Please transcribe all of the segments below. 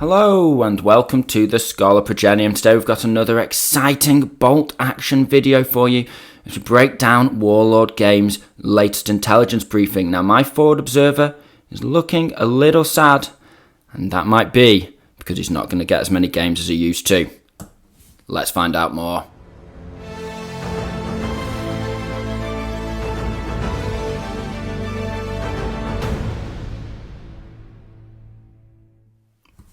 Hello and welcome to the Scholar Progenium. Today we've got another exciting bolt action video for you to break down Warlord Games' latest intelligence briefing. Now my forward observer is looking a little sad, and that might be because he's not going to get as many games as he used to. Let's find out more.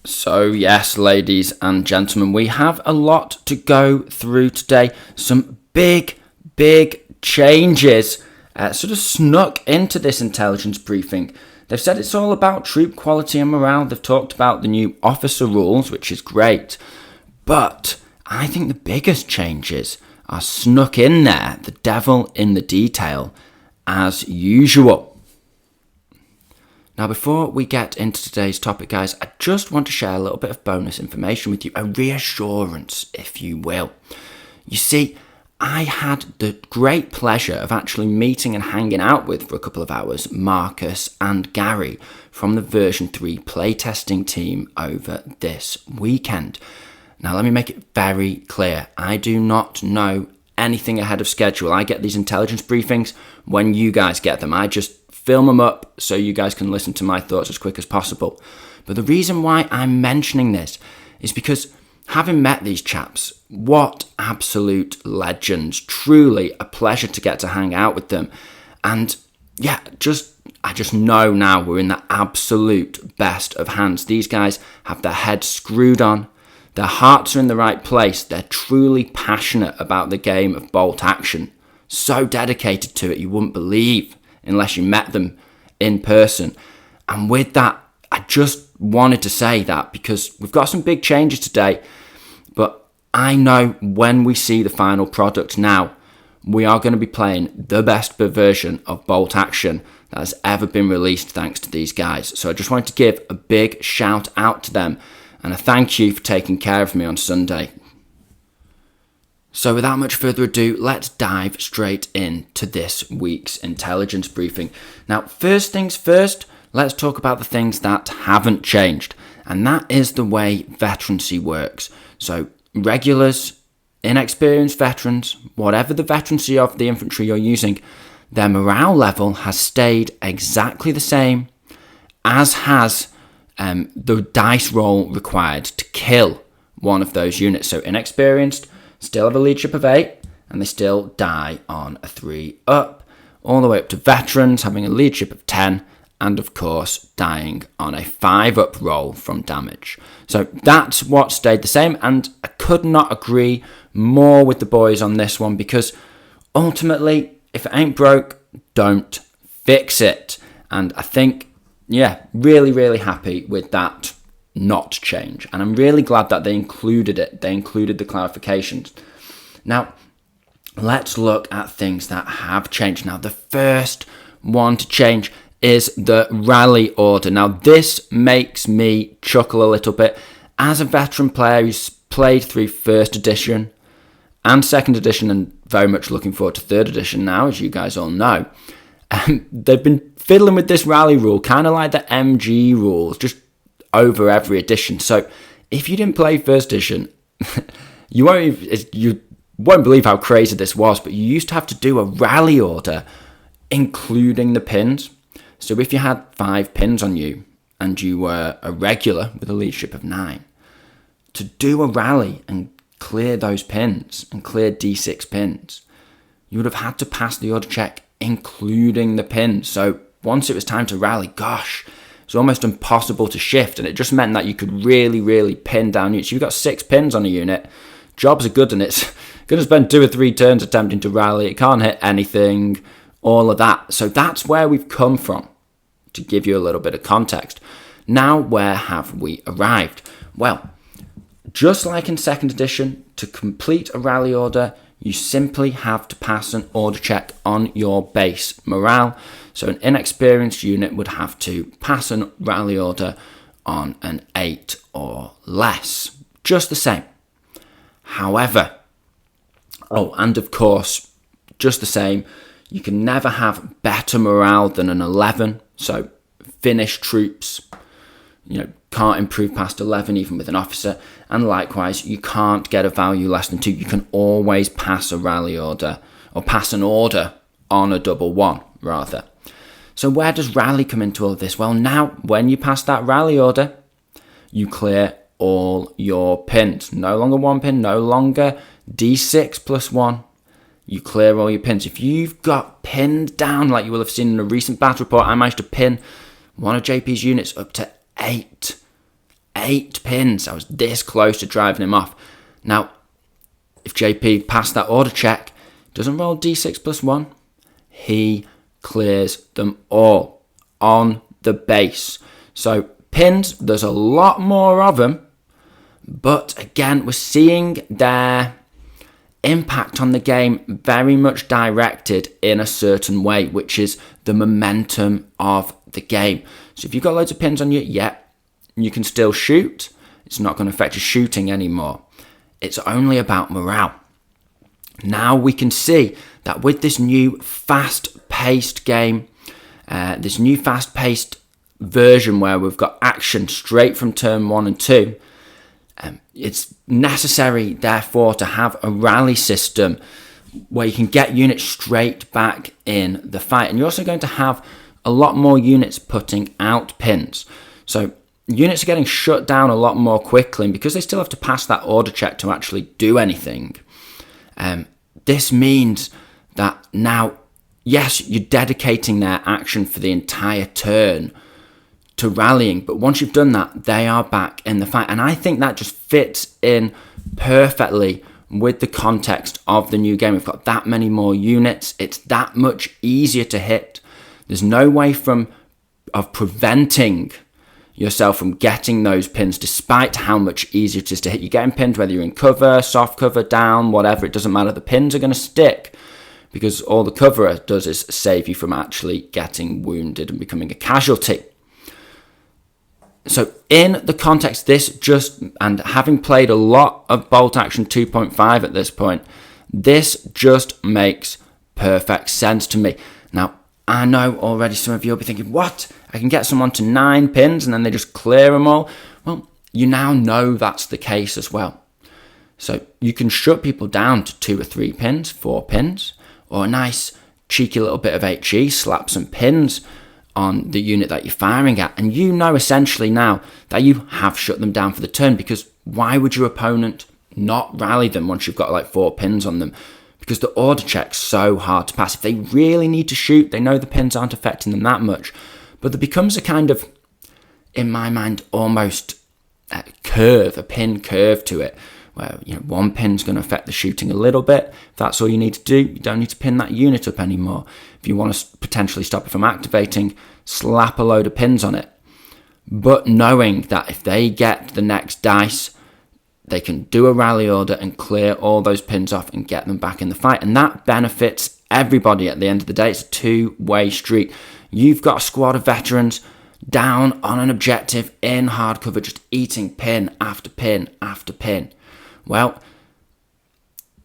So yes, ladies and gentlemen, we have a lot to go through today. Some big changes sort of snuck into this intelligence briefing. They've said it's all about troop quality and morale. They've talked about the new officer rules, which is great. But I think the biggest changes are snuck in there, the devil in the detail, as usual. Now, before we get into today's topic, guys, I just want to share a little bit of bonus information with you, a reassurance, if you will. You see, I had the great pleasure of actually meeting and hanging out with, for a couple of hours, Marcus and Gary from the version 3 playtesting team over this weekend. Now, let me make it very clear. I do not know anything ahead of schedule. I get these intelligence briefings when you guys get them. I just film them up so you guys can listen to my thoughts as quick as possible. But the reason why I'm mentioning this is because having met these chaps, what absolute legends. Truly a pleasure to get to hang out with them. And yeah, I just know now we're in the absolute best of hands. These guys have their heads screwed on. Their hearts are in the right place. They're truly passionate about the game of bolt action. So dedicated to it, you wouldn't believe unless you met them in person. And with that, I just wanted to say that because we've got some big changes today, but I know when we see the final product now, we are going to be playing the best version of bolt action that has ever been released thanks to these guys. So I just wanted to give a big shout out to them and a thank you for taking care of me on Sunday. So without much further ado, let's dive straight into this week's intelligence briefing. Now, first things first, let's talk about the things that haven't changed. And that is the way veterancy works. So regulars, inexperienced veterans, whatever the veterancy of the infantry you're using, their morale level has stayed exactly the same, as has the dice roll required to kill one of those units. So inexperienced still have a leadership of 8, and they still die on a 3 up, all the way up to veterans having a leadership of 10, and of course dying on a 5 up roll from damage. So that's what stayed the same, and I could not agree more with the boys on this one, because ultimately, if it ain't broke, don't fix it. And I think, yeah, really happy with that not change, and I'm really glad that they included it. They included the clarifications. Now let's look at things that have changed. Now the first one to change is the rally order. Now this makes me chuckle a little bit as a veteran player who's played through first edition and second edition, and very much looking forward to third edition now, as you guys all know. They've been fiddling with this rally rule, kind of like the MG rules, just over every edition. So if you didn't play first edition, you won't believe how crazy this was, but you used to have to do a rally order including the pins. So if you had 5 pins on you and you were a regular with a leadership of 9, to do a rally and clear those pins and clear D6 pins, you would have had to pass the order check including the pins. So once it was time to rally, gosh, it's almost impossible to shift, and it just meant that you could really pin down units. You've got 6 pins on a unit, jobs are good, and it's going to spend 2 or 3 turns attempting to rally. It can't hit anything, all of that. So that's where we've come from, to give you a little bit of context. Now, where have we arrived? Well, just like in second edition, to complete a rally order, you simply have to pass an order check on your base morale. So an inexperienced unit would have to pass a rally order on an 8 or less. Just the same. However, and of course, just the same, you can never have better morale than an 11. So Finnish troops can't improve past 11 even with an officer, and likewise you can't get a value less than 2. You can always pass a rally order, or pass an order on a double 1 rather. So where does rally come into all of this? Well, now when you pass that rally order, you clear all your pins. No longer 1 pin, no longer D6 plus 1. You clear all your pins. If you've got pinned down, like you will have seen in a recent battle report, I managed to pin one of JP's units up to 8 pins. I was this close to driving him off. Now, if JP passed that order check, doesn't roll D6 plus 1, he clears them all on the base. So pins, there's a lot more of them, but again, we're seeing their impact on the game very much directed in a certain way, which is the momentum of the game. So if you've got loads of pins on you, you can still shoot. It's not going to affect your shooting anymore. It's only about morale. Now we can see that with this new fast-paced game, this new fast-paced version where we've got action straight from turn 1 and 2, it's necessary, therefore, to have a rally system where you can get units straight back in the fight. And you're also going to have a lot more units putting out pins. So units are getting shut down a lot more quickly, and because they still have to pass that order check to actually do anything, this means that now, yes, you're dedicating their action for the entire turn to rallying, but once you've done that, they are back in the fight. And I think that just fits in perfectly with the context of the new game. We've got that many more units. It's that much easier to hit. There's no way of preventing yourself from getting those pins, despite how much easier it is to hit. You're getting pinned whether you're in cover, soft cover, down, whatever. It doesn't matter. The pins are going to stick because all the cover does is save you from actually getting wounded and becoming a casualty. So in the context, and having played a lot of Bolt Action 2.5 at this point, this just makes perfect sense to me. Now, I know already some of you will be thinking, what? I can get someone to 9 pins and then they just clear them all? Well, you now know that's the case as well. So you can shut people down to 2 or 3 pins, 4 pins, or a nice cheeky little bit of HE, slap some pins on the unit that you're firing at, and you know essentially now that you have shut them down for the turn, because why would your opponent not rally them once you've got like 4 pins on them? Because the order check's so hard to pass. If they really need to shoot, they know the pins aren't affecting them that much, but there becomes a kind of, in my mind, almost a pin curve to it, where 1 pin's going to affect the shooting a little bit. If that's all you need to do, you don't need to pin that unit up anymore. If you want to potentially stop it from activating, slap a load of pins on it. But knowing that if they get the next dice, they can do a rally order and clear all those pins off and get them back in the fight. And that benefits everybody at the end of the day. It's a 2-way street. You've got a squad of veterans down on an objective in hard cover, just eating pin after pin after pin. Well,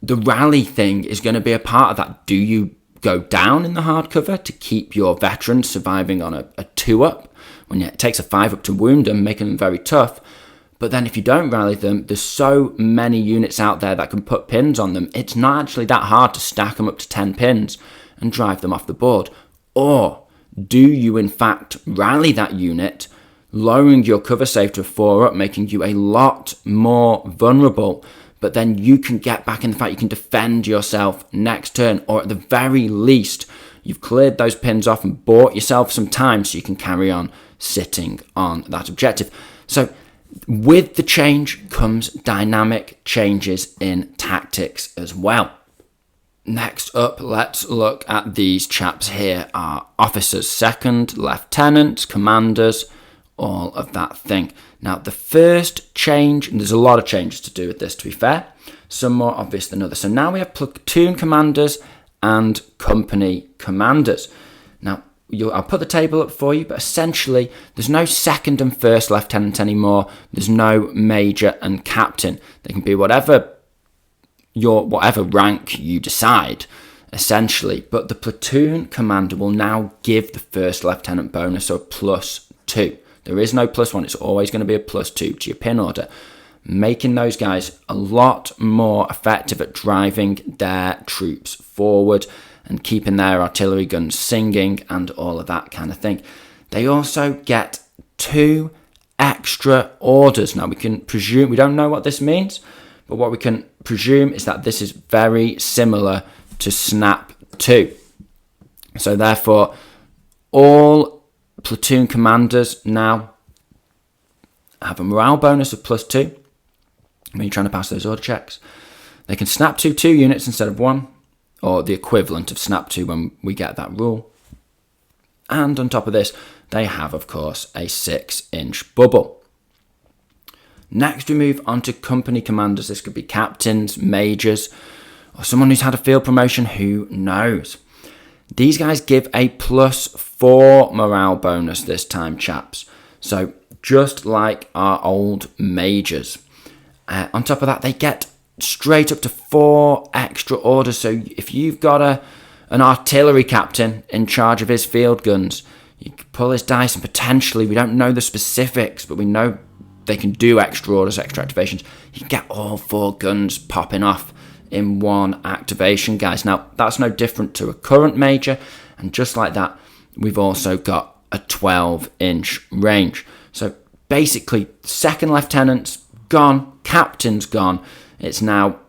the rally thing is going to be a part of that. Do you go down in the hard cover to keep your veterans surviving on a 2-up? When it takes a 5-up to wound them, making them very tough. But then if you don't rally them, there's so many units out there that can put pins on them. It's not actually that hard to stack them up to 10 pins and drive them off the board. Or do you in fact rally that unit, lowering your cover save to a 4-up, making you a lot more vulnerable, but then you can get back in the fight, you can defend yourself next turn, or at the very least, you've cleared those pins off and bought yourself some time so you can carry on sitting on that objective. So with the change comes dynamic changes in tactics as well. Next up, let's look at these chaps here. Our officers, second, lieutenants, commanders, all of that thing. Now, the first change, and there's a lot of changes to do with this, to be fair, some more obvious than others. So now we have platoon commanders and company commanders. Now, I'll put the table up for you, but essentially, there's no second and first lieutenant anymore. There's no major and captain. They can be whatever rank you decide, essentially. But the platoon commander will now give the first lieutenant bonus, so +2. There is no +1. It's always going to be a +2 to your pin order, making those guys a lot more effective at driving their troops forward and keeping their artillery guns singing and all of that kind of thing. They also get 2 extra orders. Now, we can presume, we don't know what this means, but what we can presume is that this is very similar to Snap 2. So therefore, all platoon commanders now have a morale bonus of +2 when you're trying to pass those order checks. They can snap to 2 units instead of 1, or the equivalent of snap 2 when we get that rule. And on top of this, they have, of course, a 6-inch bubble. Next, we move on to company commanders. This could be captains, majors, or someone who's had a field promotion, who knows. These guys give a +4 morale bonus this time, chaps. So just like our old majors. On top of that, they get straight up to 4 extra orders. So if you've got an artillery captain in charge of his field guns, you can pull his dice and potentially, we don't know the specifics, but we know they can do extra orders, extra activations. You can get all 4 guns popping off in one activation, guys. Now, that's no different to a current major, and just like that, we've also got a 12-inch range. So basically, second lieutenant's gone, captain's gone. It's now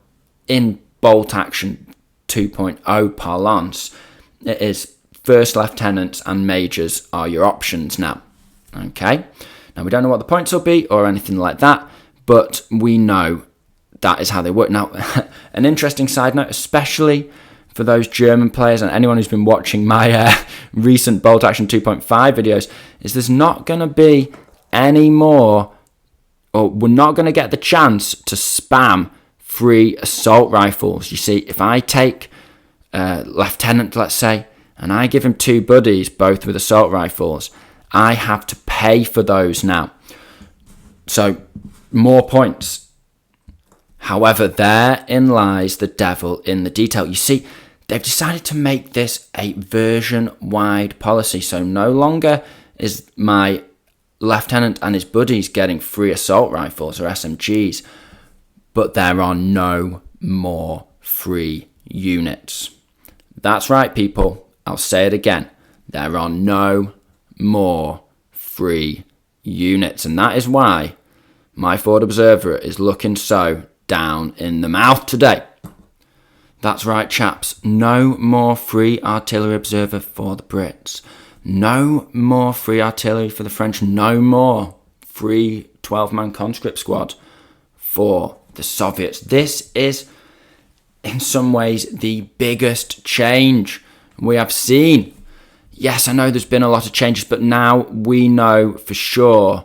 in bolt action 2.0 parlance. It is first lieutenants and majors are your options now. Okay, now we don't know what the points will be or anything like that, but we know that is how they work. Now, an interesting side note, especially for those German players and anyone who's been watching my recent Bolt Action 2.5 videos, is there's not going to be any more, or we're not going to get the chance to spam free assault rifles. You see, if I take a lieutenant, let's say, and I give him 2 buddies, both with assault rifles, I have to pay for those now. So, more points. However, therein lies the devil in the detail. You see, they've decided to make this a version-wide policy. So no longer is my lieutenant and his buddies getting free assault rifles or SMGs, but there are no more free units. That's right, people. I'll say it again. There are no more free units. And that is why my Forward Observer is looking so down in the mouth today. That's right, chaps. No more free artillery observer for the Brits. No more free artillery for the French. No more free 12-man conscript squad for the Soviets. This is, in some ways, the biggest change we have seen. Yes, I know there's been a lot of changes, but now we know for sure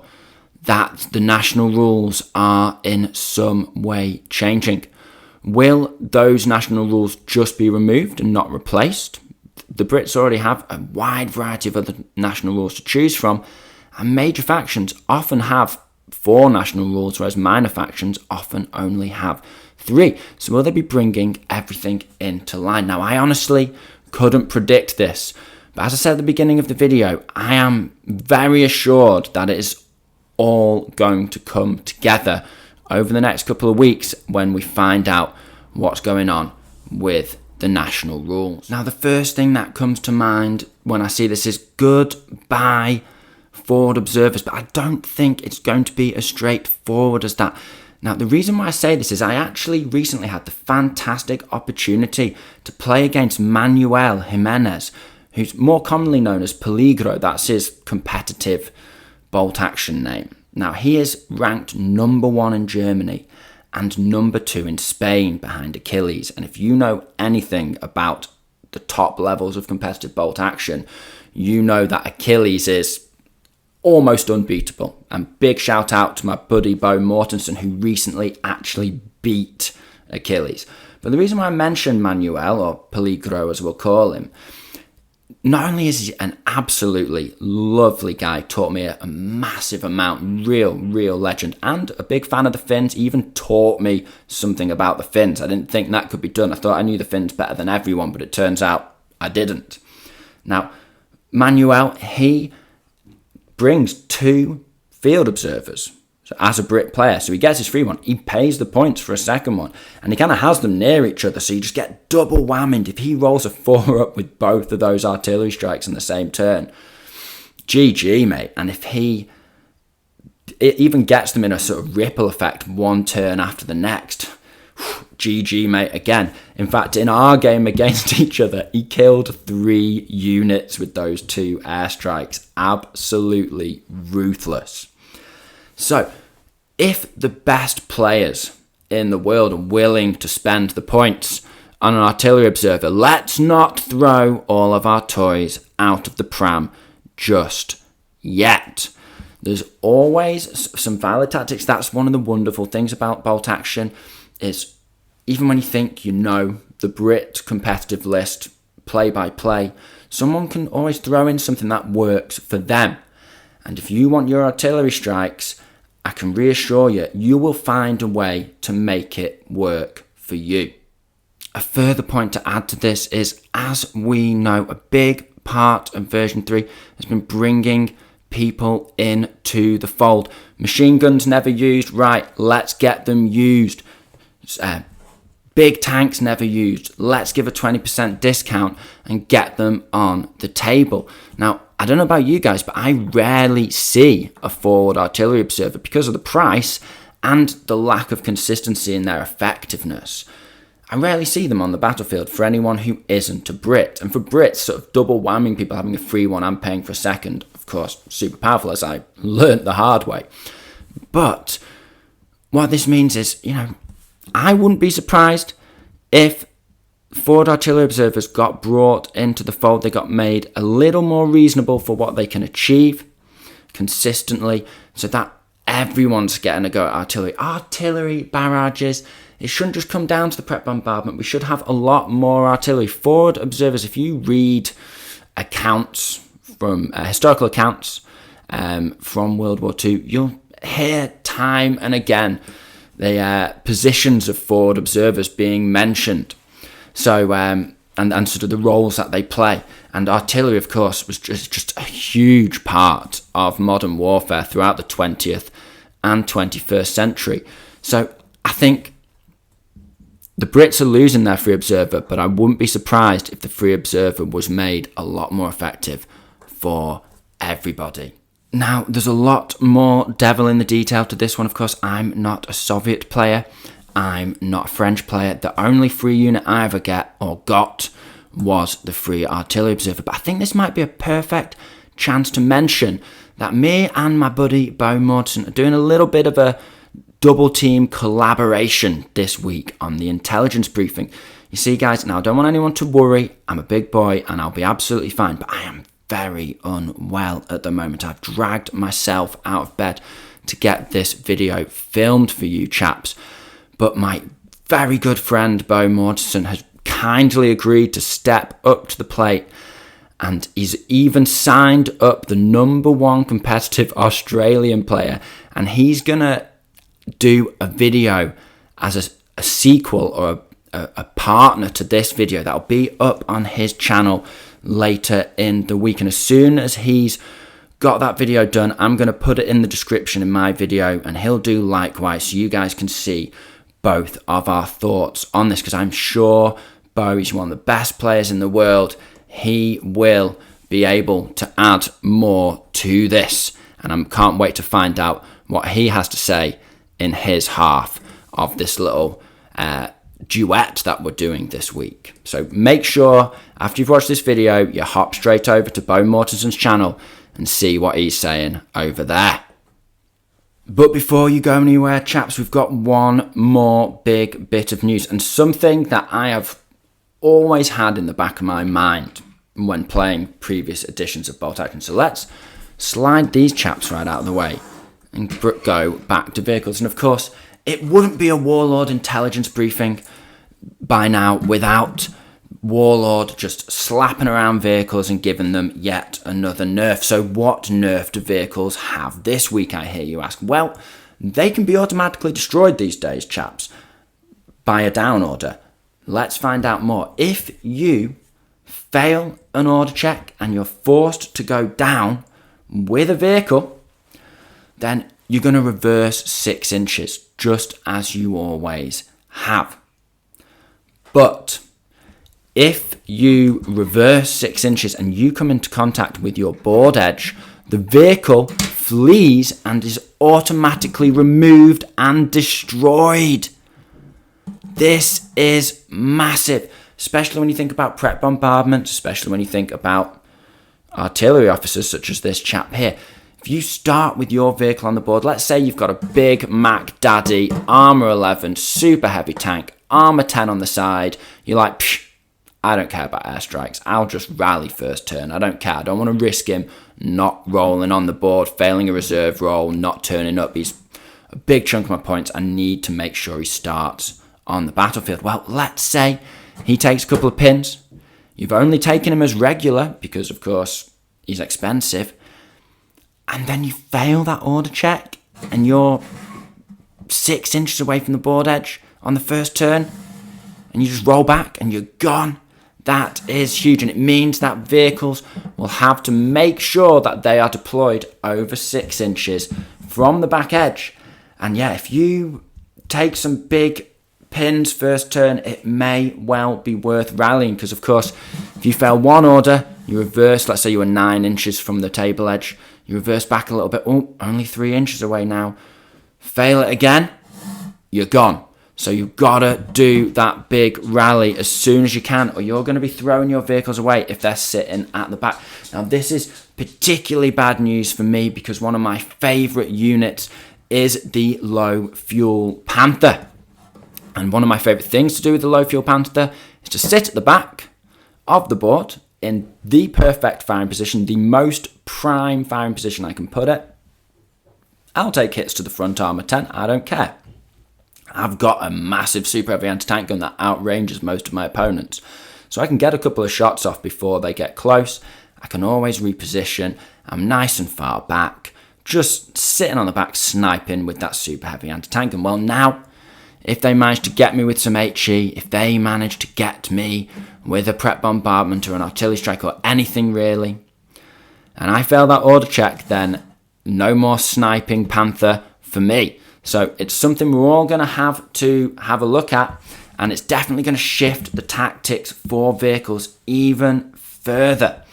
that the national rules are in some way changing. Will those national rules just be removed and not replaced? The Brits already have a wide variety of other national rules to choose from, and major factions often have 4 national rules, whereas minor factions often only have 3. So will they be bringing everything into line? Now, I honestly couldn't predict this, but as I said at the beginning of the video, I am very assured that it is all going to come together over the next couple of weeks when we find out what's going on with the national rules. Now, the first thing that comes to mind when I see this is goodbye forward observers, but I don't think it's going to be as straightforward as that. Now, the reason why I say this is I actually recently had the fantastic opportunity to play against Manuel Jimenez, who's more commonly known as Peligro. That's his competitive bolt action name. Now, he is ranked number 1 in Germany and number 2 in Spain behind Achilles. And if you know anything about the top levels of competitive bolt action, you know that Achilles is almost unbeatable. And big shout out to my buddy Bo Mortensen, who recently actually beat Achilles. But the reason why I mentioned Manuel, or Peligro as we'll call him, not only is he an absolutely lovely guy, taught me a massive amount, real legend, and a big fan of the Finns, even taught me something about the Finns. I didn't think that could be done. I thought I knew the Finns better than everyone, but it turns out I didn't. Now, Manuel, he brings 2 field observers. So as a Brit player, so he gets his free one, he pays the points for a second one, and he kind of has them near each other, so you just get double whammied. If he rolls a 4 up with both of those artillery strikes in the same turn, GG, mate. And if it even gets them in a sort of ripple effect one turn after the next, GG, mate, again. In fact, in our game against each other, he killed 3 units with those 2 airstrikes. Absolutely ruthless. So, if the best players in the world are willing to spend the points on an artillery observer, let's not throw all of our toys out of the pram just yet. There's always some valid tactics. That's one of the wonderful things about bolt action, is even when you think you know the Brit competitive list play by play, someone can always throw in something that works for them. And if you want your artillery strikes, I can reassure you, you will find a way to make it work for you. A further point to add to this is, as we know, a big part of version 3 has been bringing people into the fold. Machine guns never used, right, let's get them used. Big tanks never used, let's give a 20% discount and get them on the table. Now, I don't know about you guys, but I rarely see a forward artillery observer because of the price and the lack of consistency in their effectiveness. I rarely see them on the battlefield for anyone who isn't a Brit. And for Brits, sort of double whamming people, having a free one and paying for a second, of course, super powerful, as I learnt the hard way. But what this means is, I wouldn't be surprised if forward artillery observers got brought into the fold. They got made a little more reasonable for what they can achieve consistently, so that everyone's getting a go at artillery. Artillery barrages, it shouldn't just come down to the prep bombardment. We should have a lot more artillery. Forward observers, if you read accounts from historical accounts from World War II, you'll hear time and again the positions of forward observers being mentioned. So, and sort of the roles that they play. And artillery, of course, was just a huge part of modern warfare throughout the 20th and 21st century. So I think the Brits are losing their free observer, but I wouldn't be surprised if the free observer was made a lot more effective for everybody. Now, there's a lot more devil in the detail to this one. Of course, I'm not a Soviet player. I'm not a French player. The only free unit I ever got was the free artillery observer. But I think this might be a perfect chance to mention that me and my buddy Bo Mordson are doing a little bit of a double team collaboration this week on the intelligence briefing. You see, guys, now I don't want anyone to worry. I'm a big boy and I'll be absolutely fine, but I am very unwell at the moment. I've dragged myself out of bed to get this video filmed for you chaps. But my very good friend Bo Mordson has kindly agreed to step up to the plate, and he's even signed up the #1 competitive Australian player, and he's going to do a video as a sequel or a partner to this video that'll be up on his channel later in the week. And as soon as he's got that video done, I'm going to put it in the description in my video, and he'll do likewise so you guys can see both of our thoughts on this, because I'm sure Bo is one of the best players in the world. He will be able to add more to this, and I can't wait to find out what he has to say in his half of this little duet that we're doing this week. So make sure after you've watched this video, you hop straight over to Bo Mortenson's channel and see what he's saying over there. But before you go anywhere, chaps, we've got one more big bit of news, and something that I have always had in the back of my mind when playing previous editions of Bolt Action. So let's slide these chaps right out of the way and go back to vehicles. And of course, it wouldn't be a Warlord intelligence briefing by now without Warlord just slapping around vehicles and giving them yet another nerf. So what nerf do vehicles have this week, I hear you ask? Well, they can be automatically destroyed these days, chaps, by a down order. Let's find out more. If you fail an order check and you're forced to go down with a vehicle, then you're going to reverse 6 inches, just as you always have. But if you reverse 6 inches and you come into contact with your board edge, the vehicle flees and is automatically removed and destroyed. This is massive, especially when you think about prep bombardment, especially when you think about artillery officers such as this chap here. If you start with your vehicle on the board, let's say you've got a big Mac Daddy, Armour 11, super heavy tank, Armour 10 on the side, you're like, psh, I don't care about airstrikes, I'll just rally first turn, I don't care, I don't want to risk him not rolling on the board, failing a reserve roll, not turning up. He's a big chunk of my points, I need to make sure he starts on the battlefield. Well, let's say he takes a couple of pins, you've only taken him as regular, because of course he's expensive, and then you fail that order check, and you're 6 inches away from the board edge on the first turn, and you just roll back, and you're gone. That is huge, and it means that vehicles will have to make sure that they are deployed over 6 inches from the back edge. And yeah, if you take some big pins first turn, it may well be worth rallying, because of course, if you fail one order, you reverse, let's say you were 9 inches from the table edge, you reverse back a little bit, oh, only 3 inches away now, fail it again, you're gone. So you've got to do that big rally as soon as you can, or you're going to be throwing your vehicles away if they're sitting at the back. Now, this is particularly bad news for me, because one of my favourite units is the low fuel Panther. And one of my favourite things to do with the low fuel Panther is to sit at the back of the board in the perfect firing position, the most prime firing position I can put it. I'll take hits to the front Armour 10, I don't care. I've got a massive super heavy anti-tank gun that outranges most of my opponents. So I can get a couple of shots off before they get close. I can always reposition. I'm nice and far back, just sitting on the back sniping with that super heavy anti-tank gun. Well, now, if they manage to get me with some HE, if they manage to get me with a prep bombardment or an artillery strike or anything really, and I fail that order check, then no more sniping Panther for me. So it's something we're all going to have a look at, and it's definitely going to shift the tactics for vehicles even further.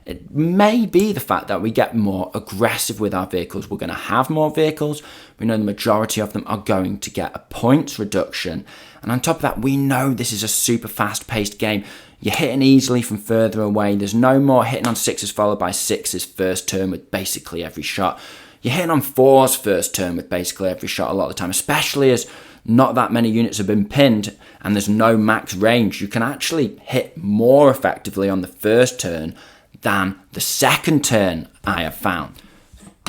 It may be the fact that we get more aggressive with our vehicles. We're going to have more vehicles. We know the majority of them are going to get a points reduction. And on top of that, we know this is a super fast-paced game. You're hitting easily from further away. There's no more hitting on 6s followed by 6s first turn with basically every shot. You're hitting on 4s first turn with basically every shot a lot of the time, especially as not that many units have been pinned and there's no max range. You can actually hit more effectively on the first turn than the second turn, I have found.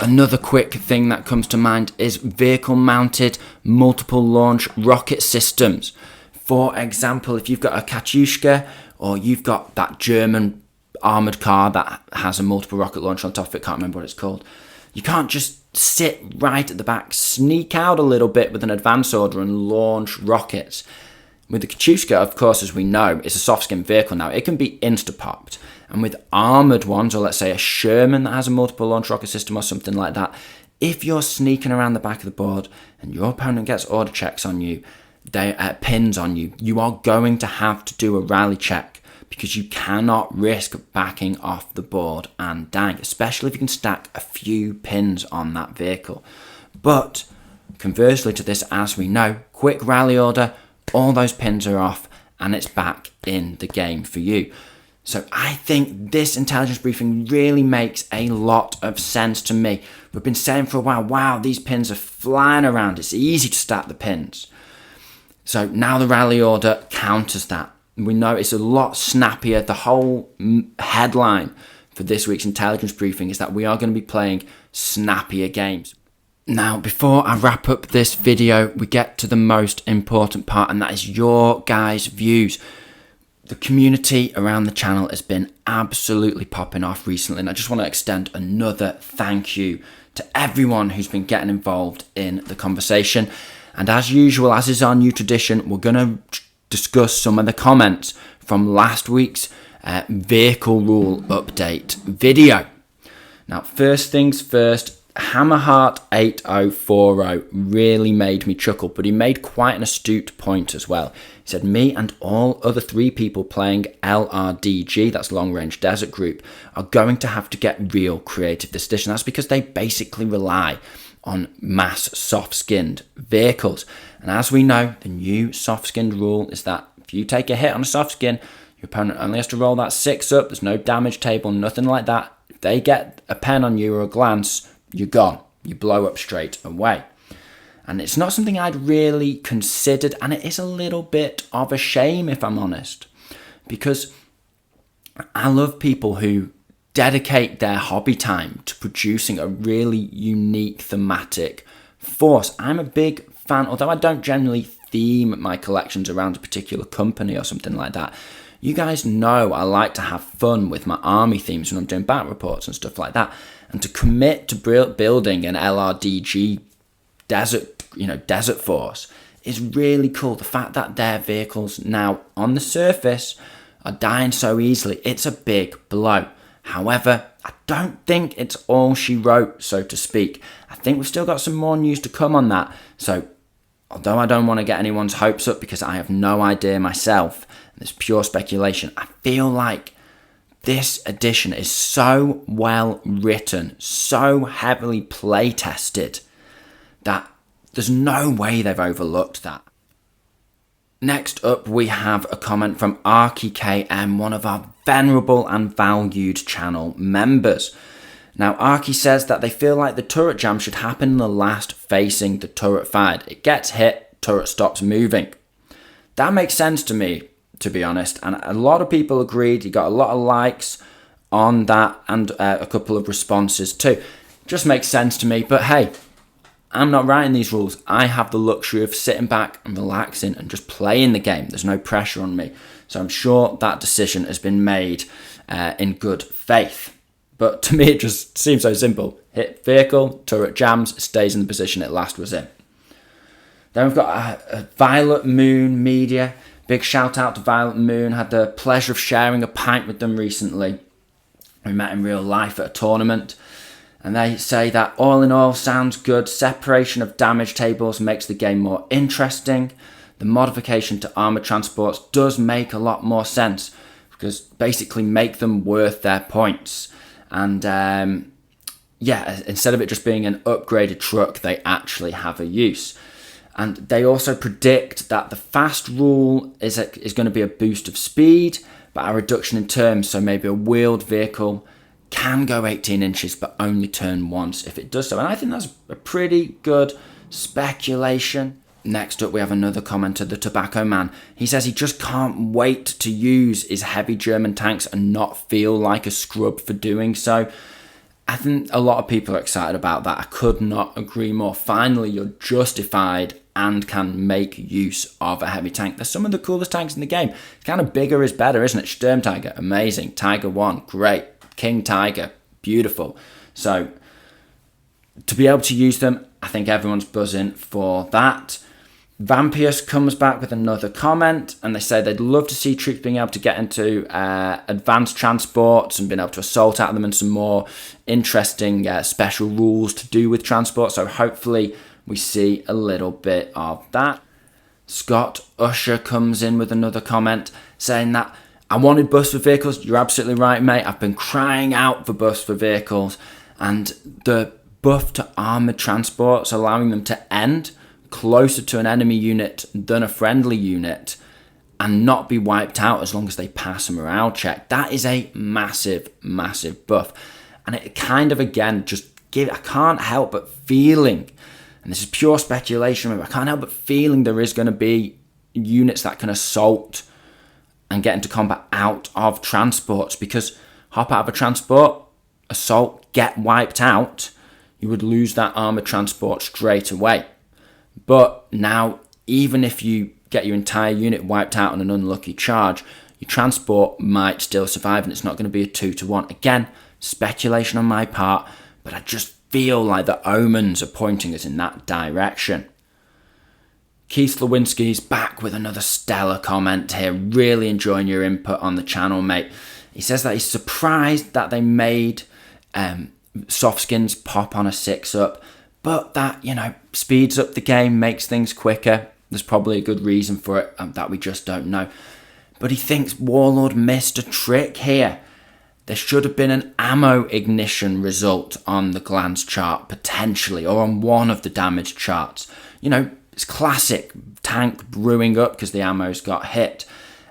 Another quick thing that comes to mind is vehicle-mounted multiple launch rocket systems. For example, if you've got a Katyushka or you've got that German armoured car that has a multiple rocket launcher on top of it, can't remember what it's called, you can't just sit right at the back, sneak out a little bit with an advance order and launch rockets. With the Katyushka, of course, as we know, it's a soft-skin vehicle now. It can be insta-popped. And with armoured ones, or let's say a Sherman that has a multiple launch rocket system or something like that, if you're sneaking around the back of the board and your opponent gets order checks on you, pins on you, you are going to have to do a rally check, because you cannot risk backing off the board and dying, especially if you can stack a few pins on that vehicle. But conversely to this, as we know, quick rally order, all those pins are off and it's back in the game for you. So I think this intelligence briefing really makes a lot of sense to me. We've been saying for a while, wow, these pins are flying around. It's easy to stack the pins. So now the rally order counters that. We know it's a lot snappier. The whole headline for this week's intelligence briefing is that we are going to be playing snappier games. Now, before I wrap up this video, we get to the most important part, and that is your guys' views. The community around the channel has been absolutely popping off recently, and I just want to extend another thank you to everyone who's been getting involved in the conversation. And as usual, as is our new tradition, we're going to discuss some of the comments from last week's vehicle rule update video. Now, first things first, Hammerheart 8040 really made me chuckle, but he made quite an astute point as well. He said, me and all other 3 people playing LRDG, that's Long Range Desert Group, are going to have to get real creative this edition. That's because they basically rely on mass soft-skinned vehicles. And as we know, the new soft-skinned rule is that if you take a hit on a soft skin, your opponent only has to roll that 6 up. There's no damage table, nothing like that. If they get a pen on you or a glance, you're gone. You blow up straight away. And it's not something I'd really considered, and it is a little bit of a shame, if I'm honest, because I love people who dedicate their hobby time to producing a really unique thematic force. I'm a big fan, although I don't generally theme my collections around a particular company or something like that. You guys know I like to have fun with my army themes when I'm doing battle reports and stuff like that. And to commit to building an LRDG desert force is really cool. The fact that their vehicles now on the surface are dying so easily, it's a big blow. However, I don't think it's all she wrote, so to speak. I think we've still got some more news to come on that. So, although I don't want to get anyone's hopes up because I have no idea myself, and it's pure speculation, I feel like this edition is so well written, so heavily play tested, that there's no way they've overlooked that. Next up, we have a comment from ArkyKM, one of our venerable and valued channel members. Now, Arky says that they feel like the turret jam should happen in the last facing the turret fired. It gets hit, turret stops moving. That makes sense to me, to be honest, and a lot of people agreed. You got a lot of likes on that and a couple of responses too. Just makes sense to me, but hey, I'm not writing these rules. I have the luxury of sitting back and relaxing and just playing the game. There's no pressure on me. So I'm sure that decision has been made in good faith. But to me, it just seems so simple. Hit vehicle, turret jams, stays in the position it last was in. Then we've got a Violet Moon Media. Big shout out to Violet Moon. Had the pleasure of sharing a pint with them recently. We met in real life at a tournament. And they say that all in all sounds good. Separation of damage tables makes the game more interesting. The modification to armor transports does make a lot more sense because basically make them worth their points. And instead of it just being an upgraded truck, they actually have a use. And they also predict that the fast rule is going to be a boost of speed, but a reduction in terms. So maybe a wheeled vehicle can go 18 inches, but only turn once if it does so. And I think that's a pretty good speculation. Next up, we have another commenter, the Tobacco Man. He says he just can't wait to use his heavy German tanks and not feel like a scrub for doing so. I think a lot of people are excited about that. I could not agree more. Finally, you're justified and can make use of a heavy tank. They're some of the coolest tanks in the game. Kind of bigger is better, isn't it? Sturm Tiger, amazing. Tiger 1, great. King Tiger, beautiful. So to be able to use them, I think everyone's buzzing for that. Vampius comes back with another comment, and they say they'd love to see troops being able to get into advanced transports and being able to assault at them, and some more interesting special rules to do with transport. So hopefully we see a little bit of that. Scott Usher comes in with another comment saying that I wanted buffs for vehicles. You're absolutely right, mate. I've been crying out for buffs for vehicles, and the buff to armoured transports, allowing them to end closer to an enemy unit than a friendly unit and not be wiped out as long as they pass a morale check. That is a massive, massive buff. And it kind of, again, I can't help but feeling, and this is pure speculation, I can't help but feeling there is going to be units that can assault and get into combat out of transports, because hop out of a transport, assault, get wiped out, you would lose that armoured transport straight away. But now, even if you get your entire unit wiped out on an unlucky charge, your transport might still survive, and it's not going to be a 2-to-1. Again, speculation on my part, but I just feel like the omens are pointing us in that direction. Keith Lewinsky's back with another stellar comment here. Really enjoying your input on the channel, mate. He says that he's surprised that they made soft skins pop on a 6-up, but that, speeds up the game, makes things quicker. There's probably a good reason for it that we just don't know. But he thinks Warlord missed a trick here. There should have been an ammo ignition result on the glance chart, potentially, or on one of the damage charts. It's classic tank brewing up because the ammo's got hit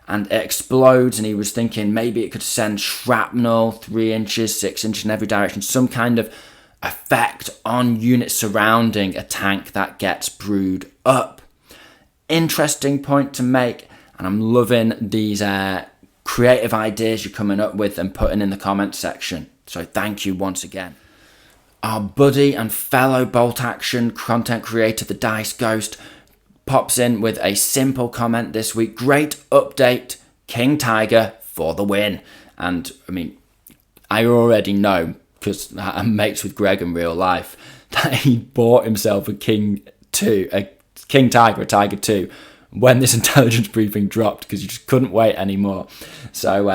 and it explodes, and he was thinking maybe it could send shrapnel 3 inches, 6 inches in every direction, some kind of effect on units surrounding a tank that gets brewed up. Interesting point to make, and I'm loving these creative ideas you're coming up with and putting in the comments section. So thank you once again. Our buddy and fellow bolt action content creator, the Dice Ghost, pops in with a simple comment this week. Great update, King Tiger for the win. And I already know, because I'm mates with Greg in real life, that he bought himself a King Tiger, a Tiger 2, when this intelligence briefing dropped, because you just couldn't wait anymore. So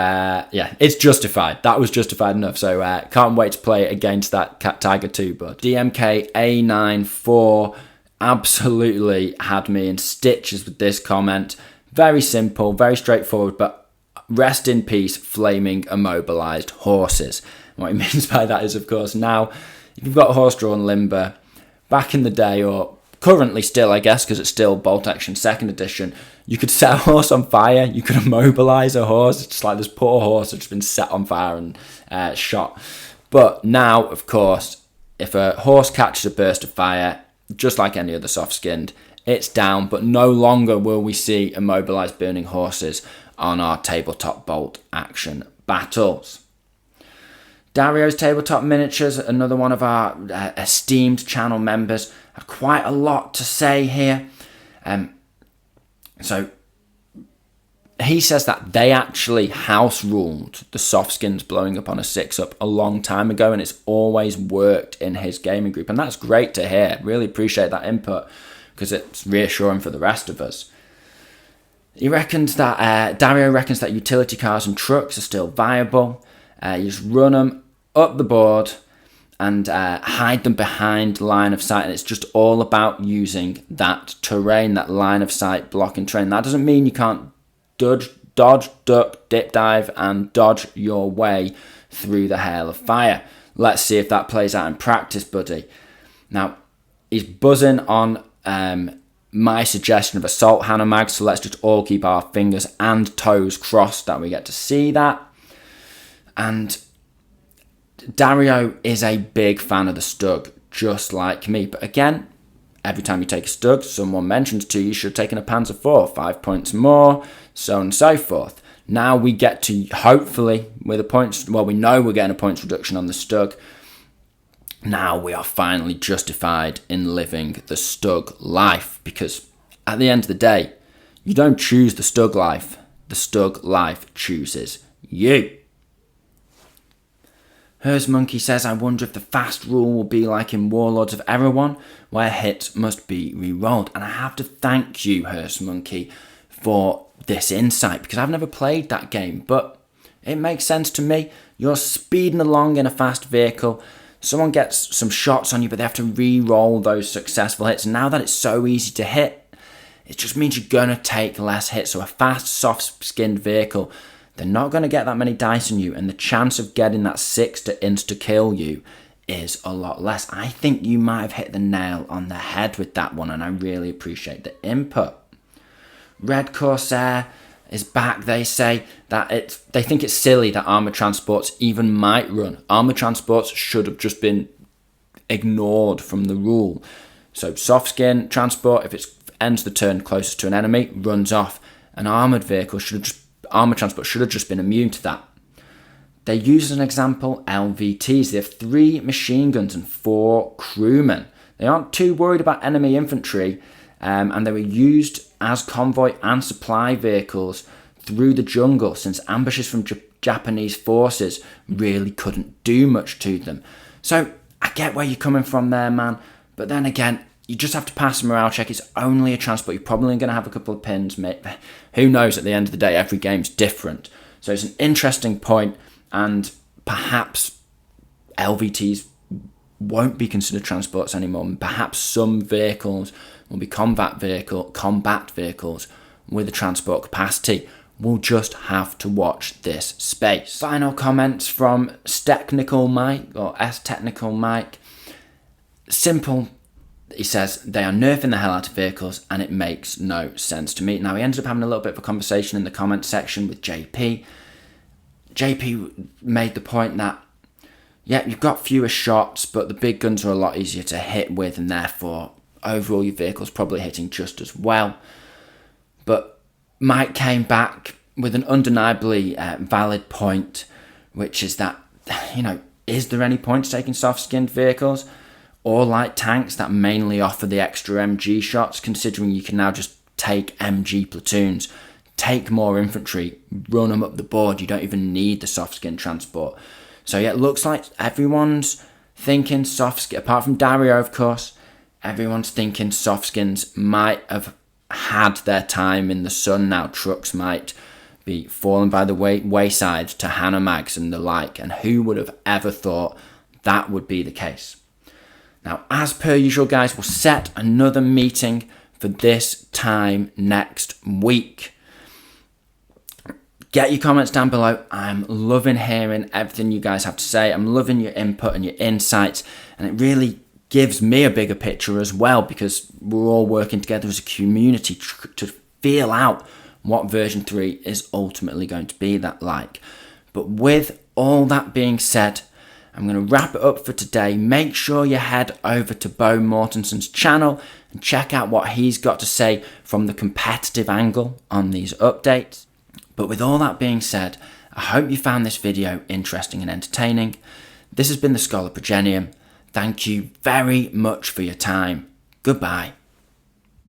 it's justified. That was justified enough. So can't wait to play against that Tiger 2 bud. DMK A94 absolutely had me in stitches with this comment. Very simple, very straightforward, but rest in peace, flaming immobilized horses. And what he means by that is, of course, now if you've got horse-drawn limber, back in the day, or currently still, I guess, because it's still Bolt Action 2nd edition, you could set a horse on fire, you could immobilize a horse. It's like this poor horse that's been set on fire and shot. But now, of course, if a horse catches a burst of fire, just like any other soft-skinned, it's down, but no longer will we see immobilized burning horses on our tabletop Bolt Action battles. Dario's Tabletop Miniatures, another one of our esteemed channel members, had quite a lot to say here. So he says that they actually house ruled the soft skins blowing up on a 6-up a long time ago, and it's always worked in his gaming group, and that's great to hear. Really appreciate that input, because it's reassuring for the rest of us. He reckons that Dario reckons that utility cars and trucks are still viable. You just run them up the board and hide them behind line of sight, and it's just all about using that terrain, that line of sight blocking terrain. That doesn't mean you can't dodge, duck, dip dive, and dodge your way through the hail of fire. Let's see if that plays out in practice, buddy. Now, he's buzzing on my suggestion of Assault Hannah Mag, so let's just all keep our fingers and toes crossed that we get to see that. And Dario is a big fan of the Stug, just like me. But again, every time you take a Stug, someone mentions to you, you should have taken a Panzer IV, 5 points more, so on and so forth. Now we get to, hopefully, with a points, well, we know we're getting a points reduction on the Stug. Now we are finally justified in living the Stug life, because at the end of the day, you don't choose the Stug life. The Stug life chooses you. Hers Monkey says, I wonder if the fast rule will be like in Warlords of Erewhon, where hits must be re-rolled. And I have to thank you, Hers Monkey, for this insight, because I've never played that game, but it makes sense to me. You're speeding along in a fast vehicle, someone gets some shots on you, but they have to re-roll those successful hits. And now that it's so easy to hit, it just means you're going to take less hits. So a fast, soft-skinned vehicle, they're not going to get that many dice on you, and the chance of getting that 6 to insta-kill you is a lot less. I think you might have hit the nail on the head with that one, and I really appreciate the input. Red Corsair is back. They say that they think it's silly that armoured transports even might run. Armoured transports should have just been ignored from the rule. So soft skin transport, if it ends the turn closest to an enemy, runs off. An armoured vehicle armoured transport should have just been immune to that. They use as an example LVTs. They have 3 machine guns and 4 crewmen. They aren't too worried about enemy infantry, and they were used as convoy and supply vehicles through the jungle, since ambushes from Japanese forces really couldn't do much to them. So I get where you're coming from there, man, but then again, you just have to pass a morale check. It's only a transport. You're probably going to have a couple of pins, mate. Who knows? At the end of the day, every game's different. So it's an interesting point, and perhaps LVTs won't be considered transports anymore. And perhaps some vehicles will be combat vehicles with a transport capacity. We'll just have to watch this space. Final comments from Technical Mike, or S-Technical Mike. Simple. He says, they are nerfing the hell out of vehicles and it makes no sense to me. Now, he ended up having a little bit of a conversation in the comment section with JP. JP made the point that, yeah, you've got fewer shots, but the big guns are a lot easier to hit with, and therefore, overall, your vehicle's probably hitting just as well. But Mike came back with an undeniably valid point, which is that, is there any point to taking soft-skinned vehicles or light tanks that mainly offer the extra MG shots, considering you can now just take MG platoons, take more infantry, run them up the board. You don't even need the soft-skin transport. So yeah, it looks like everyone's thinking soft-skin, apart from Dario, of course, everyone's thinking soft-skins might have had their time in the sun now. Trucks might be fallen by the wayside to Hanamags and the like, and who would have ever thought that would be the case? Now, as per usual, guys, we'll set another meeting for this time next week. Get your comments down below. I'm loving hearing everything you guys have to say. I'm loving your input and your insights, and it really gives me a bigger picture as well, because we're all working together as a community to feel out what version 3 is ultimately going to be like. But with all that being said, I'm going to wrap it up for today. Make sure you head over to Bo Mortenson's channel and check out what he's got to say from the competitive angle on these updates. But with all that being said, I hope you found this video interesting and entertaining. This has been the Scholar Progenium. Thank you very much for your time. Goodbye.